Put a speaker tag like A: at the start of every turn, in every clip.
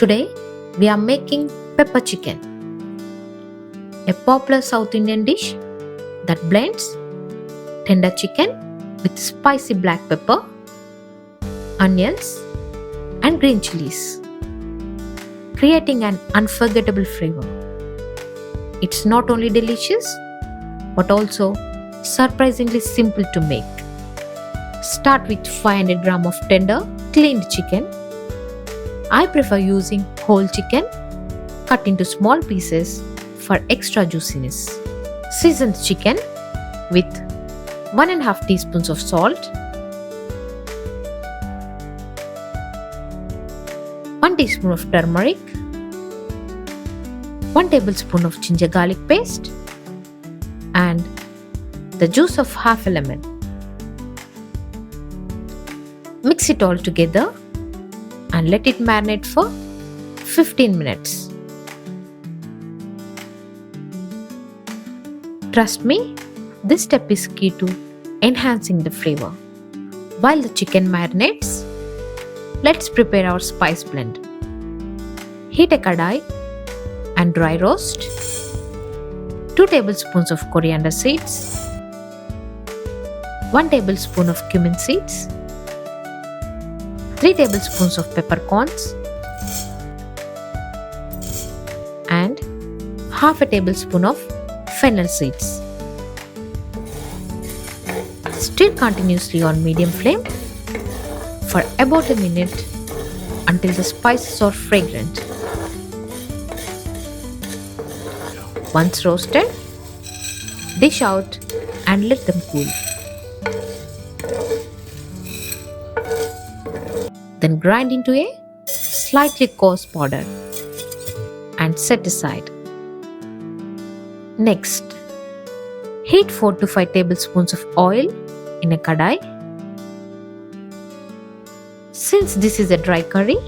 A: Today we are making pepper chicken, a popular South Indian dish that blends tender chicken with spicy black pepper, onions, and green chilies, creating an unforgettable flavor. It's not only delicious but also surprisingly simple to make. Start with 500 grams of tender, cleaned chicken. I prefer using whole chicken cut into small pieces for extra juiciness. Season the chicken with 1.5 teaspoons of salt, 1 teaspoon of turmeric, 1 tablespoon of ginger garlic paste, and the juice of half a lemon. Mix it all together and let it marinate for 15 minutes. Trust me, this step is key to enhancing the flavor. While the chicken marinates, let's prepare our spice blend. Heat a kadai and dry roast 2 tablespoons of coriander seeds, 1 tablespoon of cumin seeds, 3 tablespoons of peppercorns, and half a tablespoon of fennel seeds. Stir continuously on medium flame for about a minute until the spices are fragrant. Once roasted, dish out and let them cool. Then grind into a slightly coarse powder and set aside. Next, heat 4 to 5 tablespoons of oil in a kadai. Since this is a dry curry,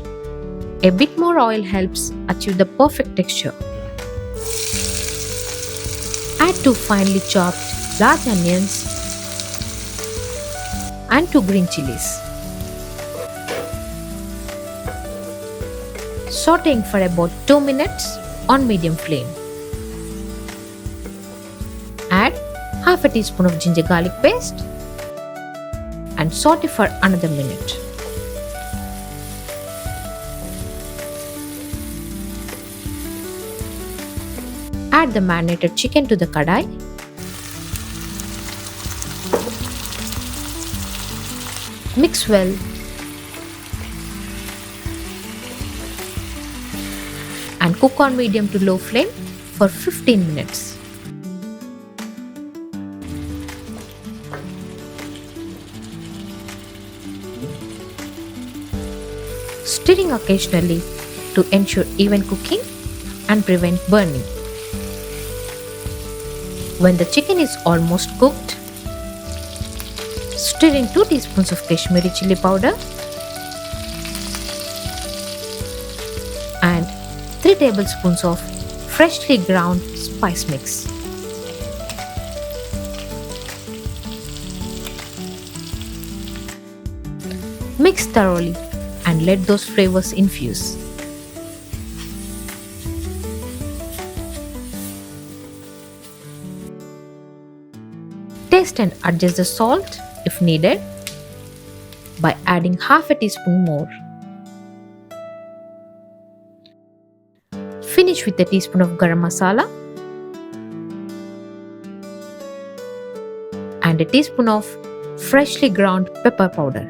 A: a bit more oil helps achieve the perfect texture. Add 2 finely chopped large onions and 2 green chilies. Sauteing for about 2 minutes on medium flame. Add half a teaspoon of ginger garlic paste and saute for another minute. Add the marinated chicken to the kadai. Mix well and cook on medium to low flame for 15 minutes. Stirring occasionally to ensure even cooking and prevent burning. When the chicken is almost cooked, stir in 2 teaspoons of Kashmiri chili powder and 3 tablespoons of freshly ground spice mix. Mix thoroughly and let those flavors infuse. Taste and adjust the salt if needed by adding half a teaspoon more. Finish with a teaspoon of garam masala and a teaspoon of freshly ground pepper powder.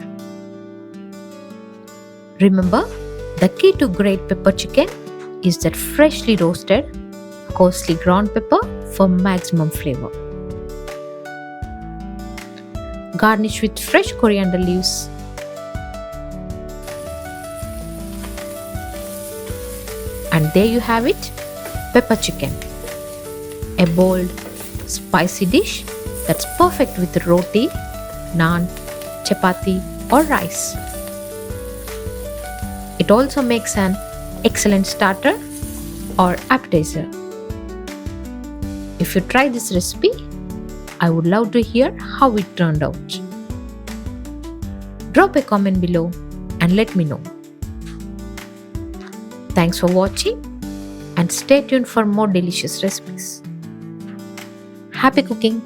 A: Remember, the key to great pepper chicken is that freshly roasted, coarsely ground pepper for maximum flavor. Garnish with fresh coriander leaves. And there you have it, pepper chicken. A bold, spicy dish that's perfect with roti, naan, chapati or rice. It also makes an excellent starter or appetizer. If you try this recipe, I would love to hear how it turned out. Drop a comment below and let me know. Thanks for watching and stay tuned for more delicious recipes. Happy cooking!